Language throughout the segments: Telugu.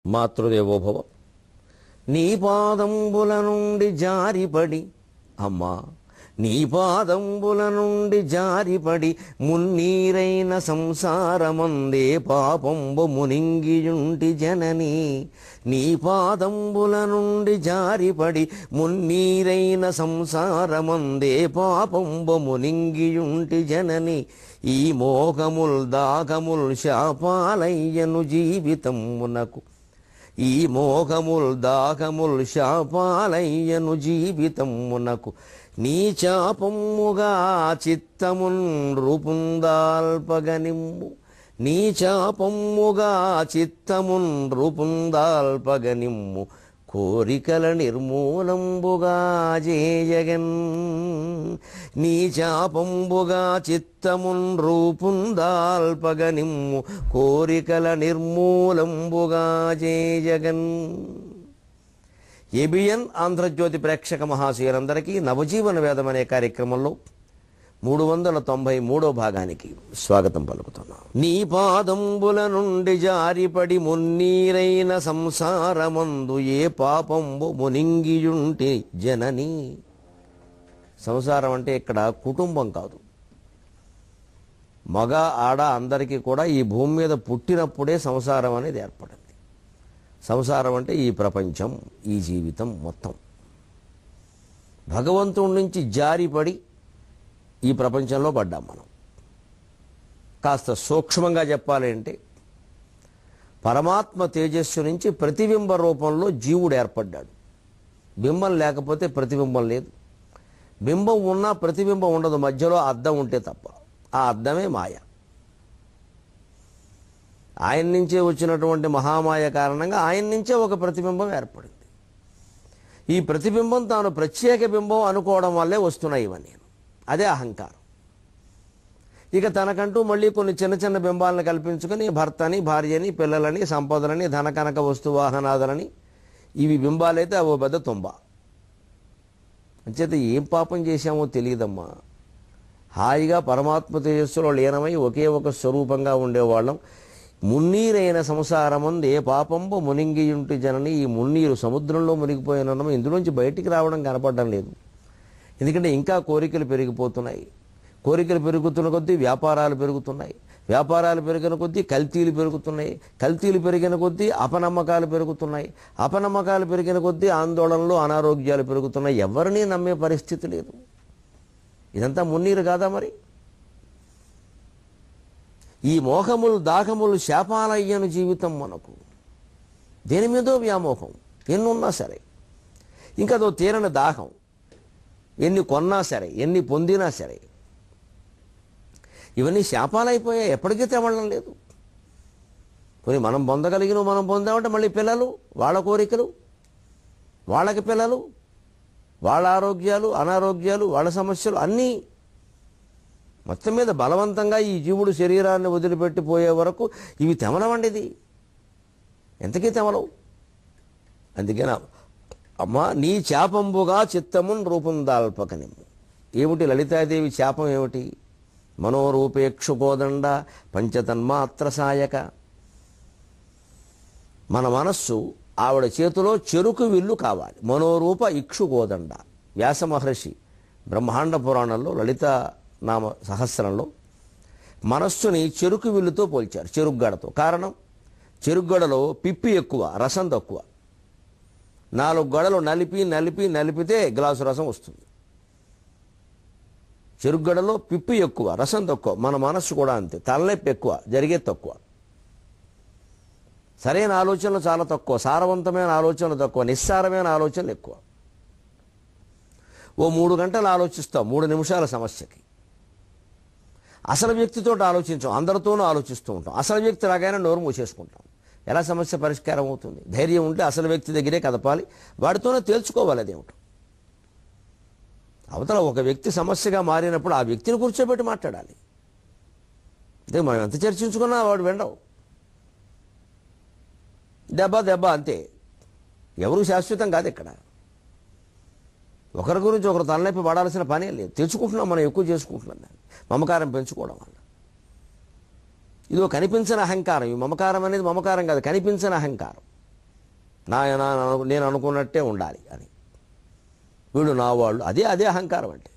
మాతృదేవోభవ. నీ పాదంబుల నుండి జారిపడి అమ్మా, నీ పాదంబుల నుండి జారిపడి మున్నీరైన సంసారమందే పాపంబు మునింగియుంటి జనని. నీ పాదంబుల నుండి జారిపడి మున్నీరైన సంసారమందే పాపంబు మునింగియుంటి జనని. ఈ మోహముల్ దాగముల్ శాపాలయ్యను జీవితమునకు. ఈ మోహముల్ దాహముల్ శాపాలయ్యను జీవితమునకు. నీ చాపముగా చిత్తమున్ రూపుందాల్పగనిమ్ము. నీ చాపముగా చిత్తమున్ రూపుందాల్పగనిమ్ము. కోరికల నిర్మూలంబుగా జేయగన్. నీ చాపంబుగా చిత్తమున్ రూపుందాల్పగనిమ్ము. కోరికల నిర్మూలంబుగా జేయగన్. ఏబిఎన్ ఆంధ్రజ్యోతి ప్రేక్షక మహాశయులందరికీ నవజీవన వేదం అనే కార్యక్రమంలో 393వ భాగానికి స్వాగతం పలుకుతున్నాం. నీ పాదంబుల నుండి జారిపడి మున్నీరైన సంసారమందు ఏ పాపంబు మునింగియుంటి జనని. సంసారం అంటే ఇక్కడ కుటుంబం కాదు, మగ ఆడ అందరికీ కూడా ఈ భూమి మీద పుట్టినప్పుడే సంసారం అనేది ఏర్పడింది. సంసారం అంటే ఈ ప్రపంచం, ఈ జీవితం మొత్తం. భగవంతుడి నుంచి జారిపడి ఈ ప్రపంచంలో పడ్డాం మనం. కాస్త సూక్ష్మంగా చెప్పాలి అంటే పరమాత్మ తేజస్సు నుంచి ప్రతిబింబ రూపంలో జీవుడు ఏర్పడ్డాడు. బింబం లేకపోతే ప్రతిబింబం లేదు, బింబం ఉన్నా ప్రతిబింబం ఉండదు, మధ్యలో అద్దం ఉంటే తప్ప. ఆ అద్దమే మాయ. ఆయన నుంచే వచ్చినటువంటి మహామాయ కారణంగా ఆయన నుంచే ఒక ప్రతిబింబం ఏర్పడింది. ఈ ప్రతిబింబం తాను ప్రత్యేక బింబం అనుకోవడం వల్లే వస్తున్నాయి ఇవన్నీ. అదే అహంకారం. ఇక తనకంటూ మళ్ళీ కొన్ని చిన్న చిన్న బింబాలను కల్పించుకొని భర్తని, భార్యని, పిల్లలని, సంపదలని, ధనకనక వస్తు వాహనాదులని, ఇవి బింబాలైతే అవో పెద్ద తుంబ. అంచేత ఏం పాపం చేశామో తెలియదమ్మా. హాయిగా పరమాత్మ తేజస్సులో లీనమై ఒకే ఒక స్వరూపంగా ఉండేవాళ్ళం. మున్నీరైన సంసారమందు ఏ పాపంబు మునింగియుంటి జనని. ఈ మున్నీరు సముద్రంలో మునిగిపోయిన ఇందులోంచి బయటికి రావడం కనపడడం లేదు. ఎందుకంటే ఇంకా కోరికలు పెరిగిపోతున్నాయి. కోరికలు పెరుగుతున్న కొద్దీ వ్యాపారాలు పెరుగుతున్నాయి. వ్యాపారాలు పెరిగిన కొద్దీ కల్తీలు పెరుగుతున్నాయి. కల్తీలు పెరిగిన కొద్దీ అపనమ్మకాలు పెరుగుతున్నాయి. అపనమ్మకాలు పెరిగిన కొద్దీ ఆందోళనలు, అనారోగ్యాలు పెరుగుతున్నాయి. ఎవరినీ నమ్మే పరిస్థితి లేదు. ఇదంతా మున్నీరు కాదా మరి? ఈ మోహములు దాహములు శాపాలయ్యను జీవితం మనకు. దేని మీదో వ్యామోహం ఎన్నున్నా సరే, ఇంకదో తీరని దాహం. ఎన్ని కొన్నా సరే, ఎన్ని పొందినా సరే, ఇవన్నీ శాపాలైపోయాయి. ఎప్పటికీ తెవడం లేదు. పోనీ మనం పొందగలిగిన మనం పొందామంటే మళ్ళీ పిల్లలు, వాళ్ళ కోరికలు, వాళ్ళకి పిల్లలు, వాళ్ళ ఆరోగ్యాలు, అనారోగ్యాలు, వాళ్ళ సమస్యలు అన్నీ మొత్తం మీద బలవంతంగా ఈ జీవుడు శరీరాన్ని వదిలిపెట్టిపోయే వరకు ఇవి తెమలవండిది. ఎంతకీ తెమలవు. అందుకేనా అమ్మా, నీ శాపంబుగా చిత్తమున్ రూపందాల్పకనిమ్ము. ఏమిటి లలితాదేవి శాపం ఏమిటి? మనోరూపేక్షుకోదండ పంచతన్మాత్ర సాయక. మన మనస్సు ఆవిడ చేతిలో చెరుకు విల్లు కావాలి. మనోరూప ఇక్షుకోదండ. వ్యాస మహర్షి బ్రహ్మాండ పురాణంలో లలిత నామ సహస్రంలో మనస్సుని చెరుకు విల్లుతో పోల్చారు, చెరుగ్గడతో. కారణం, చెరుగ్గడలో పిప్పి ఎక్కువ, రసం తక్కువ. 4 గడలు నలిపితే గ్లాసు రసం వస్తుంది. చెరుగ్గడలో పిప్పి ఎక్కువ, రసం తక్కువ. మన మనస్సు కూడా అంతే. తలనొప్పి ఎక్కువ, జరిగేది తక్కువ. సరైన ఆలోచనలు చాలా తక్కువ, సారవంతమైన ఆలోచనలు తక్కువ, నిస్సారమైన ఆలోచనలు ఎక్కువ. ఓ 3 గంటలు ఆలోచిస్తాం 3 నిమిషాల సమస్యకి. అసలు వ్యక్తితో ఆలోచించాం, అందరితోనూ ఆలోచిస్తూ ఉంటాం. అసలు వ్యక్తి రాగానే నోరు మూసేసుకుంటాం. ఎలా సమస్య పరిష్కారం అవుతుంది? ధైర్యం ఉంటే అసలు వ్యక్తి దగ్గరే కదపాలి, వాడితోనే తేల్చుకోవాలి అదేమిటో. అవతల ఒక వ్యక్తి సమస్యగా మారినప్పుడు ఆ వ్యక్తిని కూర్చోబెట్టి మాట్లాడాలి. అంటే మనం ఎంత చర్చించుకున్నా వాడు వినవు. దెబ్బ అంతే. ఎవరు శాశ్వతం కాదు ఇక్కడ. ఒకరి గురించి ఒకరు తలనొప్పి పడాల్సిన పనే లేదు. తెచ్చుకుంటున్నాం మనం, ఎక్కువ చేసుకుంటున్నాం దాన్ని మమకారం పెంచుకోవడం వల్ల. ఇదో కనిపించని అహంకారం. ఈ మమకారం అనేది మమకారం కాదు, కనిపించని అహంకారం. నేను అనుకున్నట్టే ఉండాలి అని. వీళ్ళు నా వాళ్ళు, అదే అహంకారం అంటే.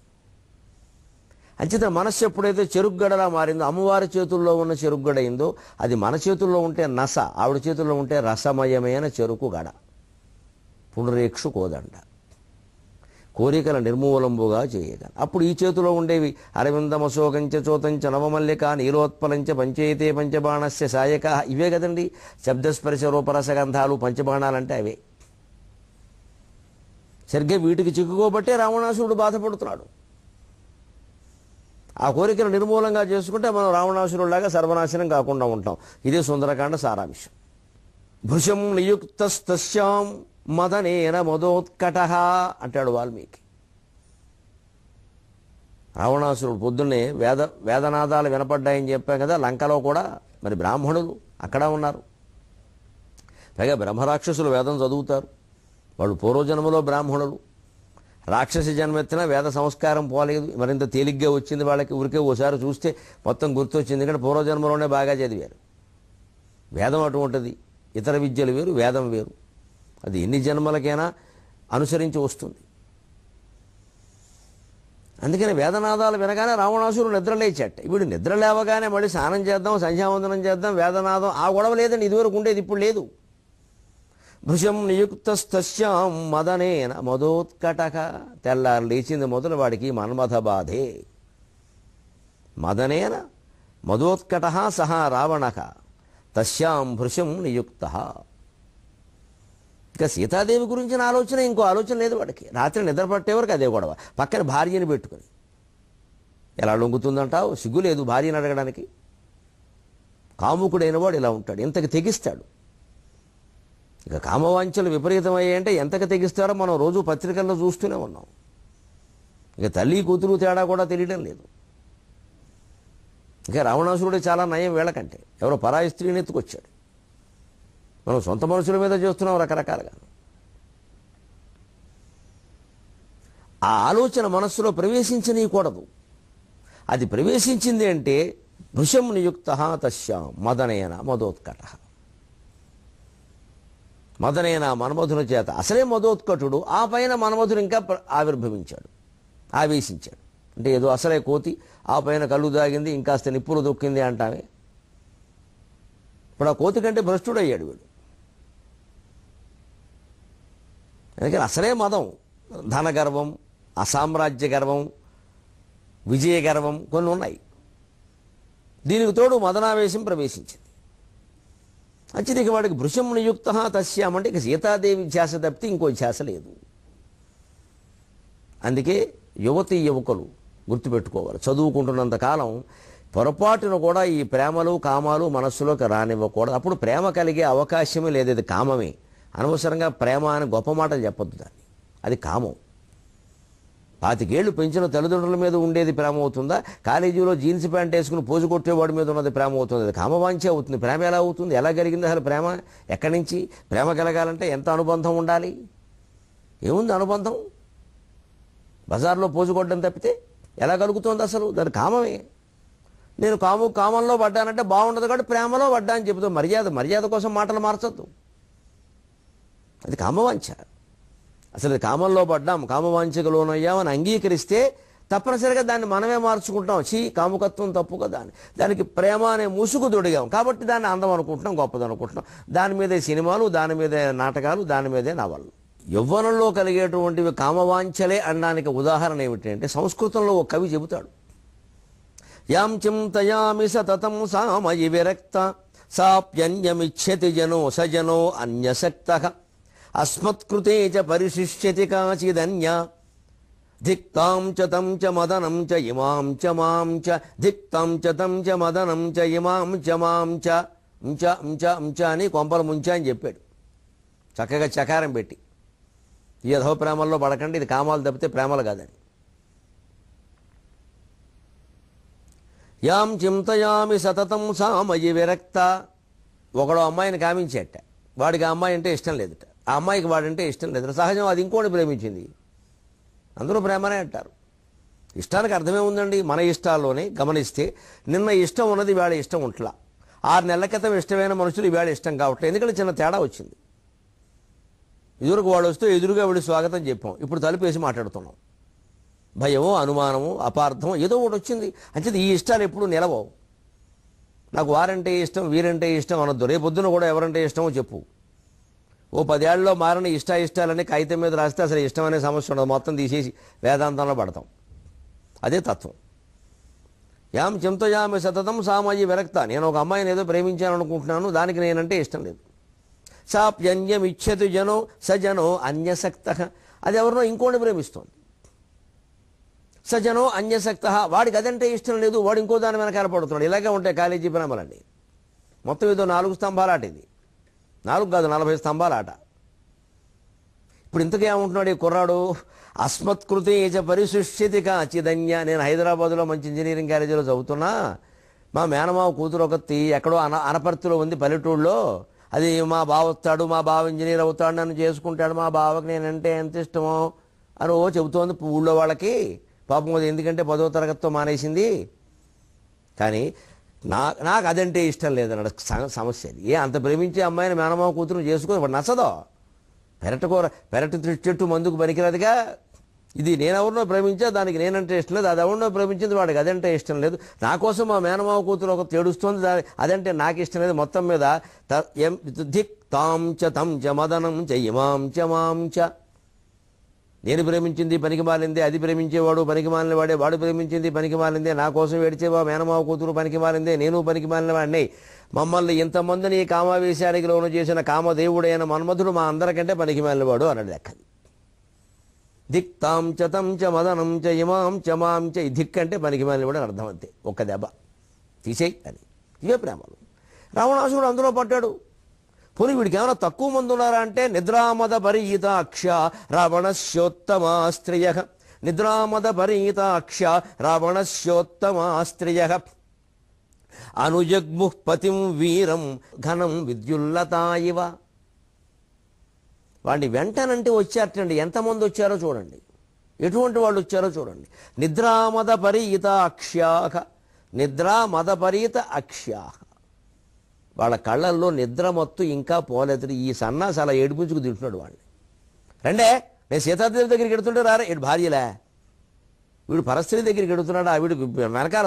అంచేత మనస్సు ఎప్పుడైతే చెరుగ్గడలా మారిందో, అమ్మవారి చేతుల్లో ఉన్న చెరుగ్గడ అయిందో, అది మన చేతుల్లో ఉంటే నస, ఆవిడ చేతుల్లో ఉంటే రసమయమైన చెరుకు గడ. పునరేక్షు కోదండ, కోరికల నిర్మూలంబుగా చేయగల. అప్పుడు ఈ చేతిలో ఉండేవి అరవిందమశోకంచ చోతంచ నవమల్లిక నీలోత్పలంచ పంచైతే పంచబాణస్య సాయక, ఇవే కదండి శబ్దస్పర్శ రూపరసగంధాలు పంచబాణాలంటే అవే. సరిగ్గా వీటికి చిక్కుకోబట్టే రావణాసురుడు బాధపడుతున్నాడు. ఆ కోరికను నిర్మూలంగా చేసుకుంటే మనం రావణాసురుడిలాగా సర్వనాశనం కాకుండా ఉంటాం. ఇదే సుందరకాండ సారాంశం. భృశం నియుక్తస్తస్యాం మదనేన మదోత్కటః అంటాడు వాల్మీకి. రావణాసురుడు పొద్దున్నే వేదనాదాలు వినపడ్డాయని చెప్పాం కదా, లంకలో కూడా మరి బ్రాహ్మణులు అక్కడ ఉన్నారు. పైగా బ్రహ్మరాక్షసులు వేదం చదువుతారు, వాళ్ళు పూర్వజన్మలో బ్రాహ్మణులు. రాక్షసి జన్మెత్తినా వేద సంస్కారం పోలేదు, మరింత తేలిగ్గా వచ్చింది వాళ్ళకి. ఊరికే ఓసారి చూస్తే మొత్తం గుర్తొచ్చింది, ఎందుకంటే పూర్వజన్మలోనే బాగా చదివారు. వేదం అటువంటిది, ఇతర విద్యలు వేరు, వేదం వేరు. అది ఎన్ని జన్మలకైనా అనుసరించి వస్తుంది. అందుకని వేదనాదాలు వినగానే రావణాసురుడు నిద్రలేచాట. ఇప్పుడు నిద్ర లేవగానే మళ్ళీ స్నానం చేద్దాం, సంధ్యావందనం చేద్దాం, వేదనాదం, ఆ గొడవ లేదండి. ఇదివరకు ఉండేది, ఇప్పుడు లేదు. భృశం నియుక్తస్తస్యాం మదనేన మదోత్కటక, తెల్లారు లేచింది మొదలు వాడికి మన్మథ బాధే. మదనేన మదోత్కట సహా రావణక తస్యాం భృశం నియుక్త. ఇక సీతాదేవి గురించిన ఆలోచన, ఇంకో ఆలోచన లేదు వాడికి. రాత్రి నిద్ర పట్టే వరకు అదే గొడవ. పక్కన భార్యని పెట్టుకుని ఎలా లొంగుతుందంటావు? సిగ్గు లేదు భార్యని అడగడానికి. కాముకుడైన వాడు ఇలా ఉంటాడు, ఇంతకు తెగిస్తాడు. ఇక కామవాంఛలు విపరీతమయ్యాయంటే ఎంతకు తెగిస్తారో మనం రోజు పత్రికల్లో చూస్తూనే ఉన్నాం. ఇక తల్లి కూతురు తేడా కూడా తెలియడం లేదు. ఇక రావణాసురుడే చాలా నయం వీళ్ళకంటే. ఎవరో పరాయి స్త్రీని ఎత్తుకొచ్చాడు. మనం సొంత మనుషుల మీద చేస్తున్నాం రకరకాలుగా. ఆ ఆలోచన మనస్సులో ప్రవేశించనీయకూడదు. అది ప్రవేశించింది అంటే భృశం నియుక్త తస్యాం మదనేన మదోత్కట. మదనేన మన్మధుల చేత, అసలే మదోత్కటుడు, ఆ పైన మన్మధుడు ఇంకా ఆవిర్భవించాడు, ఆవేశించాడు. అంటే ఏదో అసలే కోతి, ఆ పైన కళ్ళు దాగింది, ఇంకాస్త నిప్పులు దొక్కింది అంటామే. ఇప్పుడు ఆ కోతి కంటే భ్రష్టుడయ్యాడు వీడు. అందుకని అసలే మదం, ధనగర్వం, అసామ్రాజ్య గర్వం, విజయ గర్వం కొన్ని ఉన్నాయి. దీనికి తోడు మదనావేశం ప్రవేశించింది. అంటే ఇక వాడికి భృశం నియుక్త తస్యామంటే ఇక సీతాదేవి ధ్యాస తప్పితే ఇంకో ధ్యాస లేదు. అందుకే యువతీ యువకులు గుర్తుపెట్టుకోవాలి, చదువుకుంటున్నంత కాలం పొరపాటును కూడా ఈ ప్రేమలు కామాలు మనస్సులోకి రానివ్వకూడదు. అప్పుడు ప్రేమ కలిగే అవకాశమే లేదు. ఇది కామమే. అనవసరంగా ప్రేమ అని గొప్ప మాటలు చెప్పొద్దు దాన్ని, అది కామం. 25 ఏళ్ళు పెంచిన తల్లిదండ్రుల మీద ఉండేది ప్రేమ అవుతుందా? కాలేజీలో జీన్స్ ప్యాంట్ వేసుకుని పోజు కొట్టేవాడి మీద ఉన్నది ప్రేమ అవుతుంది? అది కామవాంఛ అవుతుంది. ప్రేమ ఎలా అవుతుంది? ఎలా కలిగింది అసలు ప్రేమ? ఎక్కడి నుంచి ప్రేమ కలగాలంటే ఎంత అనుబంధం ఉండాలి? ఏముంది అనుబంధం? బజార్లో పోజు కొట్టడం తప్పితే ఎలా కలుగుతుంది అసలు? దాని కామమే. నేను కామంలో పడ్డానంటే బాగుండదు కాబట్టి ప్రేమలో పడ్డా అని చెబుతాం. మర్యాద కోసం మాటలు మార్చొద్దు. అది కామవాంఛ. అసలు కామంలో పడ్డాం, కామవాంఛకు లోనయ్యామని అంగీకరిస్తే తప్పనిసరిగా దాన్ని మనమే మార్చుకుంటాం. కాముకత్వం తప్పు కదా అని. దానికి ప్రేమ అనే ముసుగు దొడిగాం కాబట్టి దాన్ని అందం అనుకుంటున్నాం, గొప్పది అనుకుంటున్నాం. దాని మీదే సినిమాలు, దాని మీదే నాటకాలు, దాని మీదే నవళ్ళు. యవ్వనంలో కలిగేటువంటివి కామవాంఛలే అనడానికి ఉదాహరణ ఏమిటంటే సంస్కృతంలో ఒక కవి చెబుతాడు. యాం చింతయామి సతతం సామయి విరక్త సాప్యన్యమిచ్ఛతి జనో సజనో అన్యసక్తః అస్మత్కృతే చ పరిశిష్యతి కాచిదన్య ధిక్తాం చ తం చ మదనం చ ఇమాం చ మాం చ ధిక్తాం చ తం చ మదనం చ ఇమాం చ మాం చ అని కొంపలు ముంచా అని చెప్పాడు. చక్కగా చకారం పెట్టి, ఈ యథో ప్రేమల్లో పడకండి, ఇది కామాలు తప్పితే ప్రేమలు కాదని. యాం చింతయామి సతతం సామయి విరక్త. ఒకడో అమ్మాయిని కామించేట, వాడికి ఆ అమ్మాయి అంటే ఇష్టం లేదుట, ఆ అమ్మాయికి వాడంటే ఇష్టం లేదు. సహజం, అది ఇంకోటి ప్రేమించింది. అందరూ ప్రేమనే అంటారు. ఇష్టానికి అర్థమే ఉందండి. మన ఇష్టాల్లోనే గమనిస్తే నిన్న ఇష్టం ఉన్నది ఇవాళ ఇష్టం ఉంట్లా. 6 నెలల క్రితం ఇష్టమైన మనుషులు ఇవాళ ఇష్టం కావట్లేదు. ఎందుకంటే చిన్న తేడా వచ్చింది. ఇదివరకు వాడు వస్తే ఎదురుగా వెళ్ళి స్వాగతం చెప్పాం, ఇప్పుడు తలుపేసి మాట్లాడుతున్నాం. భయమో అనుమానము అపార్థం ఏదో ఒకటి వచ్చింది. అంచేది ఈ ఇష్టాలు ఎప్పుడు నిలవవు. నాకు వారంటే ఇష్టం వీరంటే ఇష్టం అనొద్దు. రేపొద్దున కూడా ఎవరంటే ఇష్టమో చెప్పు. ఓ 10 ఏళ్లలో మారిన ఇష్టాలని కాగితం మీద రాస్తే అసలు ఇష్టం అనే సమస్య ఉండదు, మొత్తం తీసేసి వేదాంతంలో పడతాం. అదే తత్వం. యాం చింతయామి సతతం సామయి విరక్త. నేను ఒక అమ్మాయిని ఏదో ప్రేమించాను అనుకుంటున్నాను, దానికి నేనంటే ఇష్టం లేదు. సాప్యంజం ఇచ్చతు జనో సజనో అన్యసక్త. అది ఎవరినో ఇంకోటి ప్రేమిస్తోంది. సజనో అన్యసక్త, వాడికి అదంటే ఇష్టం లేదు, వాడు ఇంకో దాని వెనకాల పడుతున్నాడు. ఇలాగే ఉంటాయి కాలేజీ ప్రేమలండి. మొత్తం ఏదో 4 స్తంభాల ఆట ఇది. 4 కాదు 40 స్తంభాల ఆట. ఇప్పుడు ఇంతకేమంటున్నాడు ఈ కుర్రాడు? అస్మత్కృతే చ పరిశుష్యతి కాచిదన్య. నేను హైదరాబాద్లో మంచి ఇంజనీరింగ్ కాలేజీలో చదువుతున్నా, మా మేనమావ కూతురు ఒకటి ఎక్కడో అనపర్తిలో ఉంది పల్లెటూళ్ళలో. అది మా బావ వస్తాడు, మా బావ ఇంజనీర్ అవుతాడు, నన్ను చేసుకుంటాడు, మా బావకి నేనంటే ఎంత ఇష్టమో అని చెబుతోంది ఊళ్ళో వాళ్ళకి. పాపం అది ఎందుకంటే 10వ తరగతితో మానేసింది. కానీ నాకు అదంటే ఇష్టం లేదన్నాడు. సమస్య అది. అంత ప్రేమించే అమ్మాయిని మేనమావ కూతురు చేసుకుని వాడు నచ్చదో. పెరటి చెట్టు మందుకు పనికిరాదుగా. ఇది నేనెవరినో ప్రేమించా, దానికి నేనంటే ఇష్టం లేదు. అది ఎవరినో ప్రేమించింది, వాడికి అదంటే ఇష్టం లేదు. నా కోసం మా మేనమావ కూతురు ఒక తేడుస్తోంది, అదంటే నాకు ఇష్టం లేదు. మొత్తం మీద ధిక్ తాం చ తం చ మదనం చ ఇమాం చ మాం చ. నేను ప్రేమించింది పనికి మాలిందే, అది ప్రేమించేవాడు పనికి మాలిన వాడే, వాడు ప్రేమించింది పనికి మాలిందే, నా కోసం ఏడిచేవా మేనమావ కూతురు పనికి మాలిందే, నేను పనికి మాలిన వాడిని. మమ్మల్ని ఇంతమందిని ఈ కామావేశానికి లోను చేసిన కామదేవుడైన మన్మధుడు మా అందరికంటే పనికి మాలినవాడు అన్నాడు లెక్కది. దిక్ తాం చ తం చ మదనం చ ఇమాం చ మాం చ. దిక్ అంటే పనికి మాలినవాడు అని అర్థం. అంతే, ఒక్క దెబ్బ తీసేయి అని. ఇవే ప్రేమలు. రావణాసురుడు అందులో పడ్డాడు. పోనీ వీడికి ఏమైనా తక్కువ మంది ఉన్నారా అంటే నిద్రామద పరీతాక్ష రావణస్యోత్తమాస్త్రియ. నిద్రామద పరీతాక్ష రావణస్యోత్తమాస్త్రియ అనుజగ్ము పతిం వీరం ఘనం విద్యుల్లతాయివ. వాడిని వెంటనంటే వచ్చారటండి. ఎంతమంది వచ్చారో చూడండి, ఎటువంటి వాళ్ళు వచ్చారో చూడండి. నిద్రామద పరీతాక్ష్యాహ. నిద్రామదపరీత అక్ష్యాహ. వాళ్ళ కళ్ళల్లో నిద్ర మత్తు ఇంకా పోలేదు. ఈ సన్నాసి అలా ఏడిపించుకు తింటున్నాడు వాడిని. రండే, నేను సీతాదేవి దగ్గరికి ఎడుతుంటే రారా, ఇటు భార్యలే. వీడు పరస్త్రీ దగ్గరికి ఎడుతున్నాడు. ఆ వీడికి వెనకాల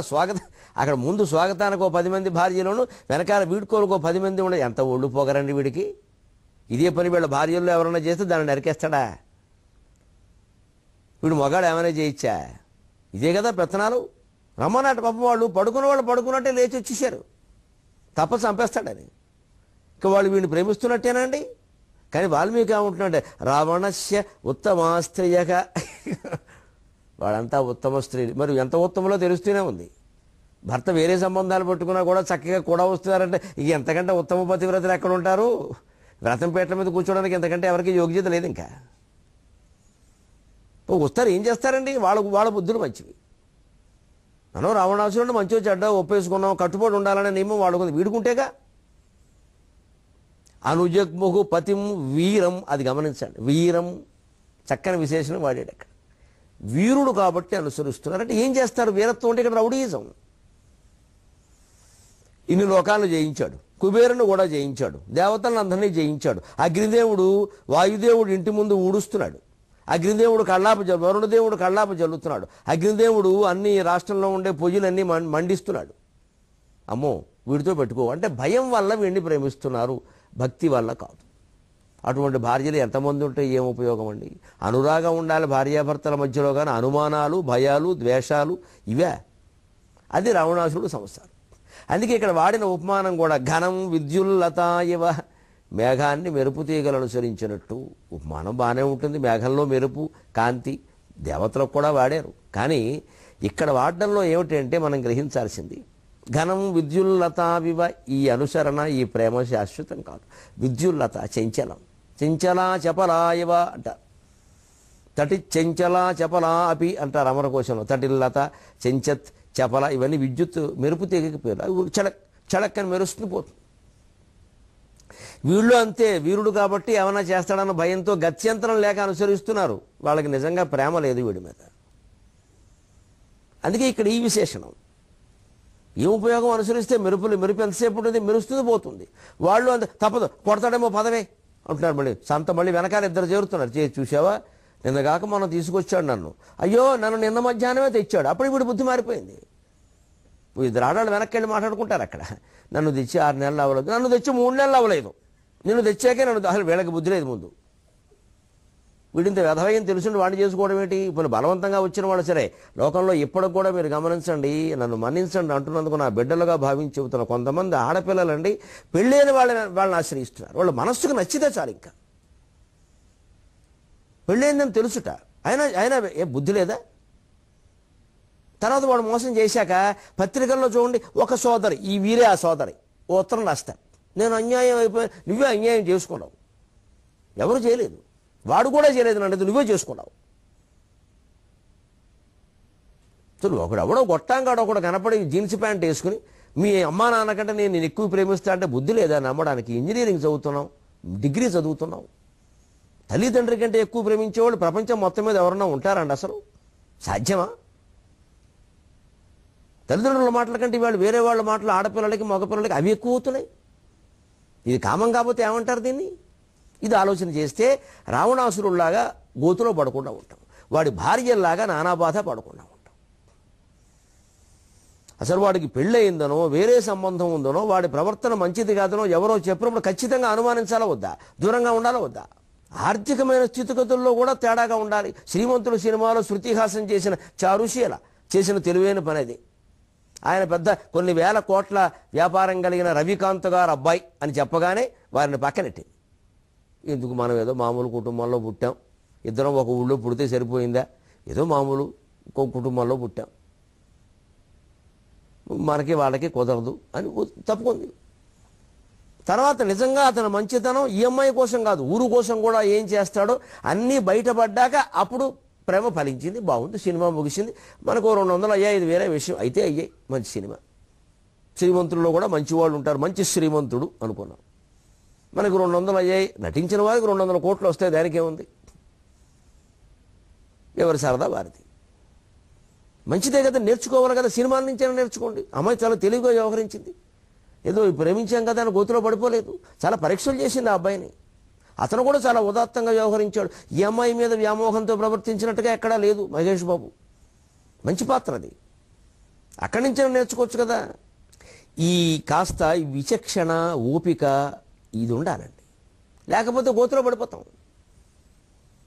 అక్కడ ముందు స్వాగతానికి ఓ 10 మంది భార్యలోను, వెనకాల వీడుకోలకు ఓ 10 మంది ఉండే. ఎంత ఒళ్ళు పోగరండి వీడికి. ఇదే పని వీళ్ళ భార్యల్లో ఎవరైనా చేస్తే దాన్ని నరికేస్తాడా? వీడు మొగాడు ఏమైనా చేయొచ్చా? ఇదే కదా పెత్తనాలు. రమ్మన్నట్టు పాపం వాళ్ళు పడుకున్నట్టే లేచి వచ్చేసారు. తప్ప చంపేస్తాడని. ఇక వాళ్ళు వీడిని ప్రేమిస్తున్నట్టేనండి. కానీ వాల్మీకి ఏమంటున్నాడు? రావణస్య ఉత్తమాస్త్రియగా. వాడంతా ఉత్తమ స్త్రీ. మరి ఎంత ఉత్తమలో తెలుస్తూనే ఉంది. భర్త వేరే సంబంధాలు పెట్టుకున్నా కూడా చక్కగా కూడా వస్తున్నారంటే ఇక ఎంతకంటే ఉత్తమ పతివ్రతలు ఎక్కడ ఉంటారు? వ్రతం పీటల మీద కూర్చోడానికి ఎంతకంటే ఎవరికి యోగ్యత లేదు. ఇంకా వస్తారు, ఏం చేస్తారండి? వాళ్ళ బుద్ధులు మంచివి. మనం రావణాసురుడు మంచిగా చెడ్డ ఒప్పేసుకున్నాం, కట్టుబడి ఉండాలనే నియమం వాడుకుంది. వీడుకుంటేగా. అనుజగ్ముహు పతిం వీరం. అది గమనించండి. వీరం చక్కని విశేషణం వాడాడు అక్కడ. వీరుడు కాబట్టి అనుసరిస్తున్నారు. అంటే ఏం చేస్తారు? వీరత్వం అంటే ఇక్కడ రౌడీయిజం. ఇన్ని లోకాలను జయించాడు, కుబేరుని కూడా జయించాడు, దేవతలను అందరినీ జయించాడు. అగ్నిదేవుడు వాయుదేవుడు ఇంటి ముందు ఊడుస్తున్నాడు. అగ్నిదేవుడు వరుణదేవుడు కళ్ళాప జల్లుతున్నాడు. అగ్నిదేవుడు అన్ని రాష్ట్రంలో ఉండే పొయ్యిలన్నీ మండిస్తున్నాడు. అమ్మో, వీడితో పెట్టుకో అంటే భయం వల్ల వీడిని ప్రేమిస్తున్నారు, భక్తి వల్ల కాదు. అటువంటి భార్యలు ఎంతమంది ఉంటే ఏం ఉపయోగం అండి? అనురాగం ఉండాలి భార్యాభర్తల మధ్యలో, కానీ అనుమానాలు, భయాలు, ద్వేషాలు ఇవే. అది రావణాసురుడు సంసారం. అందుకే ఇక్కడ వాడిన ఉపమానం కూడా ఘనం విద్యుల్లతా ఇవ. మేఘాన్ని మెరుపు తీగలు అనుసరించినట్టు. ఉపమానం బాగానే ఉంటుంది. మేఘంలో మెరుపు, కాంతి దేవతలకు కూడా వాడారు. కానీ ఇక్కడ వాడడంలో ఏమిటంటే మనం గ్రహించాల్సింది ఘనం విద్యుల్లతావివ. ఈ అనుసరణ, ఈ ప్రేమ శాశ్వతం కాదు. విద్యుల్లత చంచలం. చంచలా చపలా ఇవ అంటారు. తటి చంచలా చపలా అపి అంటారు అమరకోశంలో. తటిల్లత, చెంచత్, చపల ఇవన్నీ విద్యుత్ మెరుపు తీగకి పేరు. అవి చడక్ చడక్కని మెరుస్తుంది పోతుంది. వీళ్ళు అంతే, వీరుడు కాబట్టి ఏమైనా చేస్తాడన్న భయంతో గత్యంతరం లేక అనుసరిస్తున్నారు. వాళ్ళకి నిజంగా ప్రేమ లేదు వీడి మీద. అందుకే ఇక్కడ ఈ విశేషణం. ఏం ఉపయోగం? అనుసరిస్తే మెరుపు ఎంతసేపు ఉంటుంది? మెరుస్తుంది పోతుంది. వాళ్ళు అంత తప్పదు, కొడతాడేమో పదవే అంటున్నారు. మళ్ళీ సంత మళ్ళీ వెనకాల ఇద్దరు చేరుతున్నారు. చూసావా, నిన్నగాక మనం తీసుకొచ్చాడు నన్ను. అయ్యో, నన్ను నిన్న మధ్యాహ్నమే తెచ్చాడు. అప్పుడు వీడు బుద్ధి మారిపోయింది. ఇద్దరు ఆడాళ్ళు వెనక్కి వెళ్ళి మాట్లాడుకుంటారు అక్కడ. నన్ను తెచ్చి 6 నెలలు అవ్వలేదు, నన్ను తెచ్చి 3 నెలలు అవ్వలేదు, నిన్ను తెచ్చాకే నన్ను. అసలు వీళ్ళకి బుద్ధి లేదు ముందు. వీడింత వ్యధవయం తెలుసుండి వాడిని చేసుకోవడం ఏంటి? ఇప్పుడు బలవంతంగా వచ్చిన వాళ్ళు సరే, లోకంలో ఇప్పటికి కూడా మీరు గమనించండి, నన్ను మన్నించండి అంటున్నందుకు నా బిడ్డలుగా భావించి చెబుతున్న కొంతమంది ఆడపిల్లలండి పెళ్ళైన వాళ్ళని ఆశ్రయిస్తున్నారు. వాళ్ళ మనస్సుకు నచ్చితే చాలు, ఇంకా పెళ్ళైందని తెలుసుట. అయినా ఏ బుద్ధి లేదా? తర్వాత వాడు మోసం చేశాక పత్రికల్లో చూడండి, ఒక సోదరి, ఈ వీరే ఆ సోదరి ఓ ఉత్తరం రాస్తారు, నేను అన్యాయం అయిపోయి, నువ్వే అన్యాయం చేసుకున్నావు. ఎవరు చేయలేదు, వాడు కూడా చేయలేదు, నన్ను నువ్వే చేసుకున్నావు. ఒకడు ఎవడో గొట్టాంగాడు ఒకడు కనపడి జీన్స్ ప్యాంట్ వేసుకుని, మీ అమ్మా నాన్న కంటే నేను ఎక్కువ ప్రేమిస్తా అంటే బుద్ధి లేదా నమ్మడానికి? ఇంజనీరింగ్ చదువుతున్నావు, డిగ్రీ చదువుతున్నావు. తల్లిదండ్రి కంటే ఎక్కువ ప్రేమించేవాళ్ళు ప్రపంచం మొత్తం మీద ఎవరన్నా ఉంటారండి? అసలు సాధ్యమా? తల్లిదండ్రుల మాటల కంటే వాళ్ళు వేరే వాళ్ళ మాటలు ఆడపిల్లలకి మగపిల్లలకి అవి ఎక్కువ అవుతున్నాయి. ఇది కామం కాకపోతే ఏమంటారు దీన్ని? ఇది ఆలోచన చేస్తే రావణాసురుల్లాగా గోతులో పడకుండా ఉంటాం, వాడి భార్యల్లాగా నానా బాధ పడకుండా ఉంటాం. అసలు వాడికి పెళ్ళయిందనో వేరే సంబంధం ఉందనో వాడి ప్రవర్తన మంచిది కాదనో ఎవరో చెప్పినప్పుడు ఖచ్చితంగా అనుమానించాలా వద్దా? దూరంగా ఉండాలా వద్దా? ఆర్థికమైన స్థితిగతుల్లో కూడా తేడాగా ఉండాలి. శ్రీమంతుడు సినిమాలో శృతిహాసం చేసిన చారుశీల చేసిన తెలివైన పని అది. ఆయన పెద్ద కొన్ని వేల కోట్ల వ్యాపారం కలిగిన రవికాంత్ గారు అబ్బాయి అని చెప్పగానే వారిని పక్కనెట్టింది. ఎందుకు, మనం ఏదో మామూలు కుటుంబంలో పుట్టాం, ఇద్దరం ఒక ఊళ్ళో పుడితే సరిపోయిందా, ఏదో మామూలు ఒక కుటుంబంలో పుట్టాం, మనకి వాళ్ళకి కుదరదు అని తప్పుకుంది. తర్వాత నిజంగా అతను మంచితనం ఈ అమ్మాయి కోసం కాదు, ఊరు కోసం కూడా ఏం చేస్తాడో అన్నీ బయటపడ్డాక అప్పుడు ప్రేమ ఫలించింది, బాగుంది, సినిమా ముగిసింది. మనకు 200 అయ్యాయి, ఇది వేరే విషయం, అయితే అయ్యాయి మంచి సినిమా. శ్రీమంతుల్లో కూడా మంచి వాళ్ళు ఉంటారు, మంచి శ్రీమంతుడు అనుకున్నాం. మనకు 200 అయ్యాయి, నటించిన వారికి 200 కోట్లు వస్తాయి, దానికేముంది? ఎవరి సరదా వారిది. మంచిదే కదా, నేర్చుకోవాలి కదా, సినిమాల నుంచైనా నేర్చుకోండి. అమ్మాయి చాలా తెలివిగా వ్యవహరించింది, ఏదో ప్రేమించాం కదా అని గోతులో పడిపోలేదు, చాలా పరీక్షలు చేసింది ఆ అబ్బాయిని. అతను కూడా చాలా ఉదాత్తంగా వ్యవహరించాడు. ఈ అమ్మాయి మీద వ్యామోహంతో ప్రవర్తించినట్టుగా ఎక్కడా లేదు మహేష్ బాబు. మంచి పాత్ర అది, అక్కడి నుంచే నేర్చుకోవచ్చు కదా. ఈ కాస్త విచక్షణ, ఓపిక ఇది ఉండాలండి, లేకపోతే గోతులో పడిపోతాం.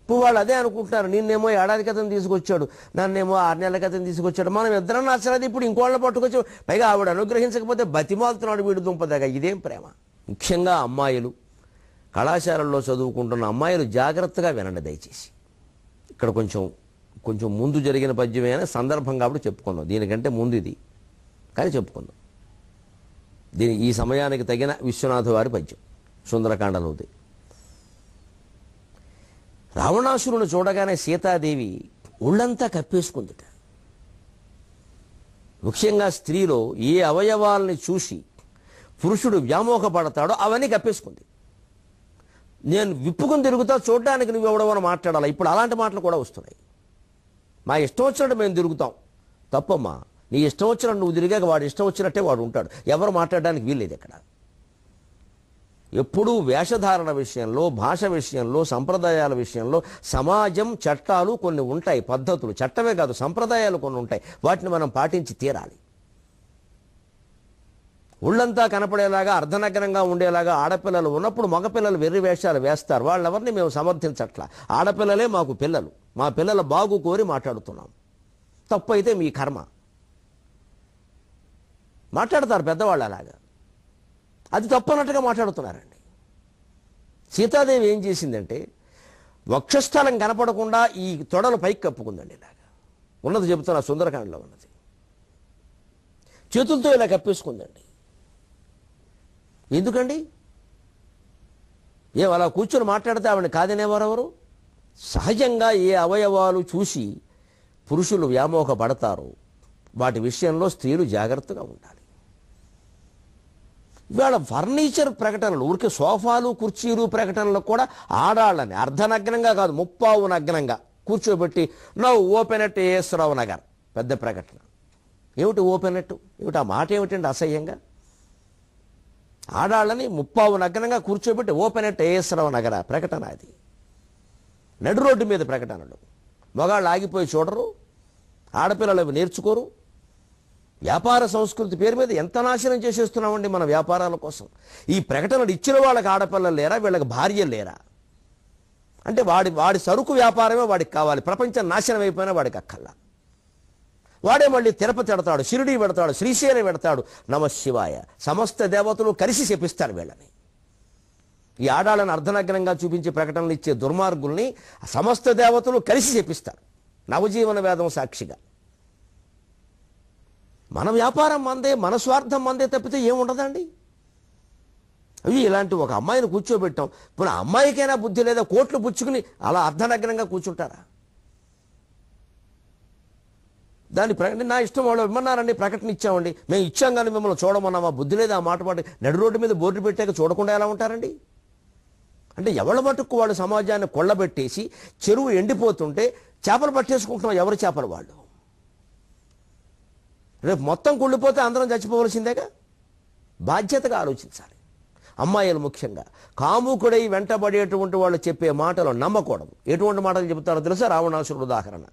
ఇప్పుడు వాళ్ళు అదే అనుకుంటున్నారు, నిన్నేమో 1 ఏడాది క్రితం తీసుకొచ్చాడు, నన్నేమో 6 నెలల క్రితం తీసుకొచ్చాడు, మనం ఇద్దరం నచ్చలేదు, ఇప్పుడు ఇంకోళ్ళని పట్టుకొచ్చి పైగా ఆవిడ అనుగ్రహించకపోతే బతిమాలుతున్నాడు వీడు దుంపదగా. ఇదేం ప్రేమ? ముఖ్యంగా అమ్మాయిలు, కళాశాలల్లో చదువుకుంటున్న అమ్మాయిలు జాగ్రత్తగా వినండి దయచేసి. ఇక్కడ కొంచెం ముందు జరిగిన పద్యమైన సందర్భం కాబట్టి చెప్పుకుందాం, దీనికంటే ముందు ఇది కానీ చెప్పుకుందాం. ఈ సమయానికి తగిన విశ్వనాథ వారి పద్యం సుందరకాండలోది. రావణాసురుని చూడగానే సీతాదేవి ఒళ్ళంతా కప్పేసుకుందిట. ముఖ్యంగా స్త్రీలో ఏ అవయవాల్ని చూసి పురుషుడు వ్యామోహపడతాడో అవన్నీ కప్పేసుకుంది. నేను విప్పుకొని తిరుగుతా, చూడడానికి నువ్వు ఎవడవని మాట్లాడాలి. ఇప్పుడు అలాంటి మాటలు కూడా వస్తున్నాయి. మా ఇష్టం వచ్చినట్టు మేము తిరుగుతాం, తప్పమ్మా. నీ ఇష్టం వచ్చినట్టు నువ్వు తిరిగాక వాడు ఇష్టం వచ్చినట్టే వాడు ఉంటాడు, ఎవరు మాట్లాడడానికి వీల్లేదు ఇక్కడ. ఎప్పుడూ వేషధారణ విషయంలో, భాష విషయంలో, సంప్రదాయాల విషయంలో సమాజం చట్టాలు కొన్ని ఉంటాయి, పద్ధతులు, చట్టమే కాదు సంప్రదాయాలు కొన్ని ఉంటాయి, వాటిని మనం పాటించి తీరాలి. ఒళ్ళంతా కనపడేలాగా అర్ధనగ్నంగా ఉండేలాగా ఆడపిల్లలు ఉన్నప్పుడు మగపిల్లలు వెర్రి వేషాలు వేస్తారు. వాళ్ళెవరిని మేము సమర్థించట్లా. ఆడపిల్లలే మాకు పిల్లలు, మా పిల్లల బాగు కోరి మాట్లాడుతున్నాం. తప్పు అయితే మీ కర్మ. మాట్లాడతారు పెద్దవాళ్ళు అలాగా, అది తప్పన్నట్టుగా మాట్లాడుతున్నారండి. సీతాదేవి ఏం చేసిందంటే వక్షస్థలం కనపడకుండా ఈ తొడలు పైకి కప్పుకుందండి. ఇలాగా ఉన్నది చెబుతున్నా, సుందరకాండలో ఉన్నది. చేతులతో ఇలా కప్పేసుకుందండి. ఎందుకండి? అలా కూర్చొని మాట్లాడితే ఆవిడని కాదనేవారెవరు? సహజంగా ఏ అవయవాలు చూసి పురుషులు వ్యామోహపడతారో వాటి విషయంలో స్త్రీలు జాగ్రత్తగా ఉండాలి. ఇవాళ ఫర్నిచర్ ప్రకటనలు, ఊరికే సోఫాలు కుర్చీలు ప్రకటనలు కూడా ఆడాళ్ళని అర్ధనగ్నంగా కాదు, 30 నగ్నంగా కూర్చోబెట్టి నవ్వు ఓపెన్ ఎట్ ఏఎస్రావు నగర్ పెద్ద ప్రకటన. ఏమిటి ఓపెన్ ఎట్? ఏమిటి ఆ మాట? ఏమిటండి అసహ్యంగా? ఆడాళ్ళని ముప్పావు నగ్నంగా కూర్చోబెట్టి ఓపెన్ ఎట్ ఏఎస్రావు నగర ప్రకటన అది. నడు రోడ్డు మీద ప్రకటనలు. మగాళ్ళు ఆగిపోయి చూడరు, ఆడపిల్లలు అవి నేర్చుకోరు. వ్యాపార సంస్కృతి పేరు మీద ఎంత నాశనం చేసేస్తున్నామండి మన వ్యాపారాల కోసం. ఈ ప్రకటనలు ఇచ్చిన వాళ్ళకి ఆడపిల్లలు లేరా, వీళ్ళకి భార్యలు లేరా? అంటే వాడి సరుకు వ్యాపారమే వాడికి కావాలి, ప్రపంచం నాశనం అయిపోయినా వాడికి అక్కల్లా. వాడే మళ్ళీ తిరుపతి పెడతాడు, షిరిడి పెడతాడు, శ్రీశైలం పెడతాడు. నమశివాయ సమస్త దేవతలు కలిసి శపిస్తారు వీళ్ళని. ఈ ఆడాళ్ళని అర్ధనగ్నంగా చూపించి ప్రకటనలు ఇచ్చే దుర్మార్గుల్ని సమస్త దేవతలు కలిసి శపిస్తారు నవజీవన వేదం సాక్షిగా. మన వ్యాపారం మందే, మన స్వార్థం మందే తప్పితే ఏముండదండి. అవి ఇలాంటి ఒక అమ్మాయిని కూర్చోబెట్టాం, ఇప్పుడు ఆ అమ్మాయికైనా బుద్ధి లేదా? కోట్లు పుచ్చుకుని అలా అర్ధనగ్నంగా కూర్చుంటారా? దాని నా ఇష్టం, వాళ్ళు ఇమ్మన్నారండి, ప్రకటన ఇచ్చామండి, మేము ఇచ్చాం కానీ మిమ్మల్ని చూడమన్నామా? బుద్ధి లేదా? ఆ మాట పాటు నడు రోడ్డు మీద బోర్డు పెట్టాక చూడకుండా ఎలా ఉంటారండి? అంటే ఎవరి మటుకు వాళ్ళు సమాజాన్ని కొల్లబెట్టేసి చెరువు ఎండిపోతుంటే చేపలు పట్టేసుకుంటున్నాం. ఎవరు చేపలు వాళ్ళు? రేపు మొత్తం కుళ్ళిపోతే అందరం చచ్చిపోవలసిందేగా. బాధ్యతగా ఆలోచించాలి. అమ్మాయిలు ముఖ్యంగా కాముకుడై వెంటబడేటువంటి వాళ్ళు చెప్పే మాటలు నమ్మకూడదు. ఎటువంటి మాటలు చెబుతారో తెలుసా? రావణాసురుడు ఉదాహరణ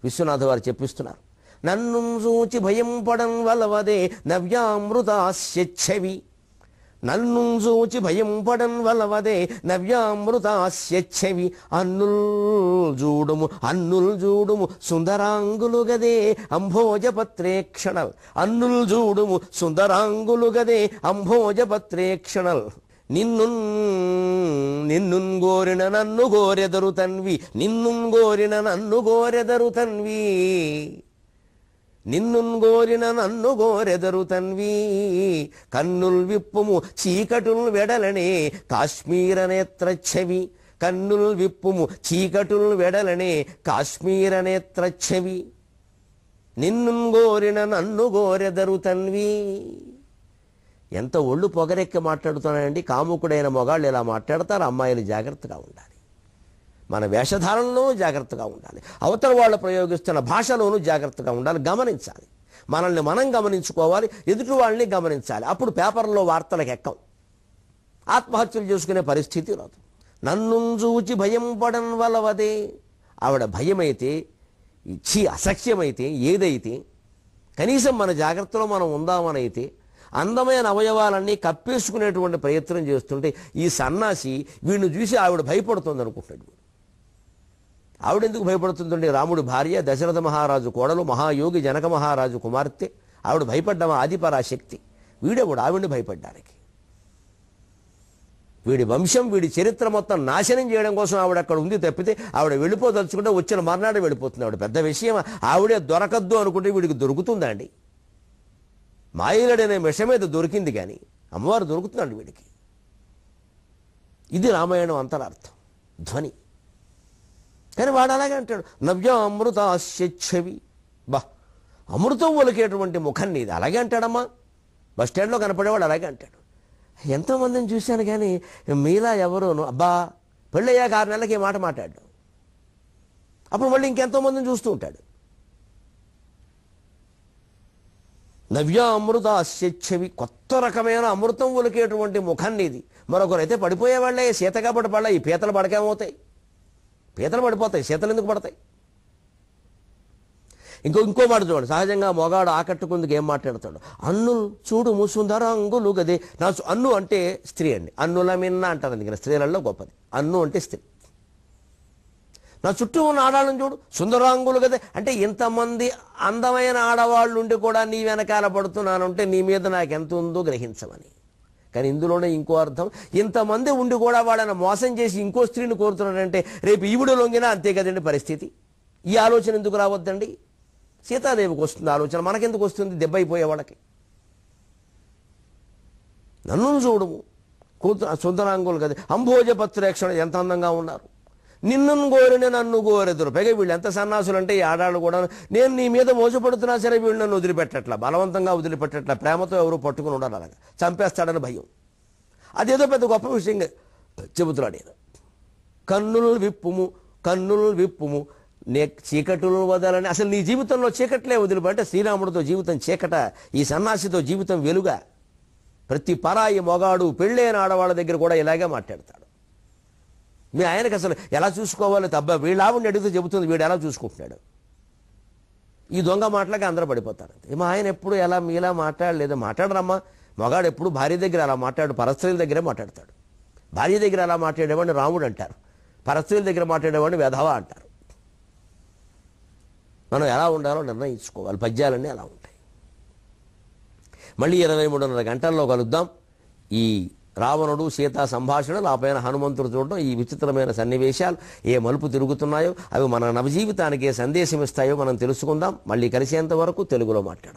విశ్వనాథ వారు చెప్పిస్తున్నారు. నన్ను చూచి భయం పడం వలవదే నవ్యామృతాస్యచ్ఛవి. నన్ను చూచి భయం పడం వలవదే నవ్యామృతాస్యచ్ఛవి. అన్నుల్ చూడుము సుందరాంగులు గదే అంభోజపత్రేక్షణల్. అన్నుల్ చూడుము సుందరాంగులు గదే అంభోజపత్రేక్షణల్. నిన్నున్ గోరిన నన్ను గోరెదరు తన్వి. నిన్నున్ గోరిన నన్ను గోరెదరు తన్వి. నిన్నున్ గోరిన నన్ను గోరెదరు తన్వి. కన్నుల్ విప్పుము చీకటుల్ వెడలనే కాశ్మీర నేత్రచ్ఛవి. కన్నుల్ విప్పుము చీకటుల్ వెడలనే కాశ్మీర నేత్రచ్ఛవి. నిన్నున్ గోరిన నన్ను గోరెదరు తన్వి. ఎంత ఒళ్ళు పొగరెక్కి మాట్లాడుతున్నాయండి. కాముకుడైన మొగాళ్ళు ఇలా మాట్లాడతారు. అమ్మాయిలు జాగ్రత్తగా ఉండాలి. మన వేషధారణలోనూ జాగ్రత్తగా ఉండాలి. అవతల వాళ్ళు ప్రయోగిస్తున్న భాషలోనూ జాగ్రత్తగా ఉండాలి. గమనించాలి. మనల్ని మనం గమనించుకోవాలి, ఎదుటి వాళ్ళని గమనించాలి. అప్పుడు పేపర్లో వార్తలకు ఎక్కం, ఆత్మహత్యలు చేసుకునే పరిస్థితి రాదు. నన్ను చూచి భయం పడన్ వలవదే. ఆవిడ భయమైతే, అసఖ్యమైతే, ఏదైతే కనీసం మన జాగ్రత్తలో మనం ఉందామనైతే అందమైన అవయవాలన్నీ కప్పేసుకునేటువంటి ప్రయత్నం చేస్తుంటే ఈ సన్నాసి వీడిని చూసి ఆవిడ భయపడుతుంది అనుకుంటాడు. ఆవిడెందుకు భయపడుతుందండి? రాముడి భార్య, దశరథ మహారాజు కోడలు, మహాయోగి జనక మహారాజు కుమార్తె. ఆవిడ భయపడ్డామా? ఆదిపరాశక్తి. వీడెవడు ఆవిడ్ని భయపడ్డానికి? వీడి వంశం, వీడి చరిత్ర మొత్తం నాశనం చేయడం కోసం ఆవిడ అక్కడ ఉంది తప్పితే ఆవిడ వెళ్ళిపోదలుచుకుంటే వచ్చిన మర్నాడు వెళ్ళిపోతుంది. ఆవిడ పెద్ద విషయం. ఆవిడే దొరకద్దు అనుకుంటే వీడికి దొరుకుతుందా అండి? మాయలుడనే విష మీద దొరికింది కానీ అమ్మవారు దొరుకుతుందండి వీడికి. ఇది రామాయణం అంతరార్థం, ధ్వని. కానీ వాడు అలాగే అంటాడు, నవ్యామృతాస్యచ్ఛవి. బా, అమృతం ఒలికేటువంటి ముఖం నీది. అలాగే అంటాడమ్మా. బస్ స్టాండ్లో కనపడేవాడు అలాగే అంటాడు. ఎంతోమందిని చూశాను కానీ మీలా ఎవరోను. అబ్బా, పెళ్ళయ్యాక 6 నెలలకి ఈ మాట మాట్లాడు. అప్పుడు మళ్ళీ ఇంకెంతోమందిని చూస్తూ ఉంటాడు. నవ్యామృతాస్యచ్ఛవి. కొత్త రకమైన అమృతం ఒలికేటువంటి ముఖం నీది. మరొకరైతే పడిపోయేవాళ్ళే. సీత కాబట్టి పడలే. ఈ పీతలు పడకేమవుతాయి? పీతలు పడిపోతాయి, సీతలు ఎందుకు పడతాయి? ఇంకో మాట చూడండి. సహజంగా మొగాడు ఆకట్టుకుందుకు ఏం మాట్లాడతాడు? అన్నుల్ చూడుము సుందరాంగులు గదే. నా అన్ను అంటే స్త్రీ అండి. అన్నుల మిన్న అంటారు, అందుకని స్త్రీలలో గొప్పది. అన్ను అంటే స్త్రీ. నా చుట్టూ ఉన్న ఆడాళ్ళని చూడు, సుందరాంగులు గదే. అంటే ఇంతమంది అందమైన ఆడవాళ్ళు ఉండి కూడా నీ వెనకాల పడుతున్నానంటే నీ మీద నాకు ఎంత ఉందో గ్రహించమని. కానీ ఇందులోనే ఇంకో అర్థం, ఇంతమంది ఉండి కూడా వాళ్ళని మోసం చేసి ఇంకో స్త్రీని కోరుతున్నాడంటే రేపు ఈవిడ లొంగినా అంతే కదండి పరిస్థితి. ఈ ఆలోచన ఎందుకు రావద్దండి? సీతాదేవికి వస్తుంది ఆలోచన, మనకెందుకు వస్తుంది? దెబ్బైపోయే వాళ్ళకి. నన్ను చూడము సుందరాంగులు కదా, అంభోజపత్రేక్షణ ఎంత అందంగా ఉన్నారు. నిన్ను కోరిన నన్ను కోరెదురు. పైగా వీళ్ళు ఎంత సన్నాసులు అంటే ఈ ఆడాళ్ళు కూడా, నేను నీ మీద మోసపడుతున్నా సరే వీళ్ళు నన్ను వదిలిపెట్టట్లా, బలవంతంగా వదిలిపెట్టట్లా, ప్రేమతో ఎవరు పట్టుకుని ఉండాలి, అలాగా చంపేస్తాడని భయం. అదేదో పెద్ద గొప్ప విషయంగా చెబుతున్నాడు నేను. కన్నులు విప్పుము చీకటులు వదలని. అసలు నీ జీవితంలో చీకట్లే వదిలిపెట్టే శ్రీరాముడితో జీవితం చీకట, ఈ సన్నాసితో జీవితం వెలుగా. ప్రతి పరాయి మొగాడు పెళ్ళైన ఆడవాళ్ళ దగ్గర కూడా ఇలాగే మాట్లాడతాడు. మీ ఆయనకి అసలు ఎలా చూసుకోవాలో తబ్బ వీళ్ళ ఆవిడని అడిగితే చెబుతుంది వీడు ఎలా చూసుకుంటున్నాడు. ఈ దొంగ మాటలకి అందరూ పడిపోతారు. మా ఆయన ఎప్పుడు ఎలా మీలా మాట్లాడలేదు. మాట్లాడరమ్మా. మగాడు ఎప్పుడు భార్య దగ్గర అలా మాట్లాడు, పరస్త్రీల దగ్గరే మాట్లాడతాడు. భార్య దగ్గర అలా మాట్లాడేవాడిని రాముడు అంటారు, పరస్త్రీల దగ్గర మాట్లాడేవాడిని వెధవ అంటారు. మనం ఎలా ఉండాలో నిర్ణయించుకోవాలి. పద్యాలన్నీ అలా ఉంటాయి. మళ్ళీ 23:30 గంటల్లో కలుద్దాం. ఈ రావణుడు సీతా సంభాషణలు, ఆ పైన హనుమంతుడు చూడడం, ఈ విచిత్రమైన సన్నివేశాలు ఏ మలుపు తిరుగుతున్నాయో, అవి మన నవజీవితానికి ఏ సందేశం ఇస్తాయో మనం తెలుసుకుందాం. మళ్ళీ కలిసేంత వరకు తెలుగులో మాట్లాడదాం.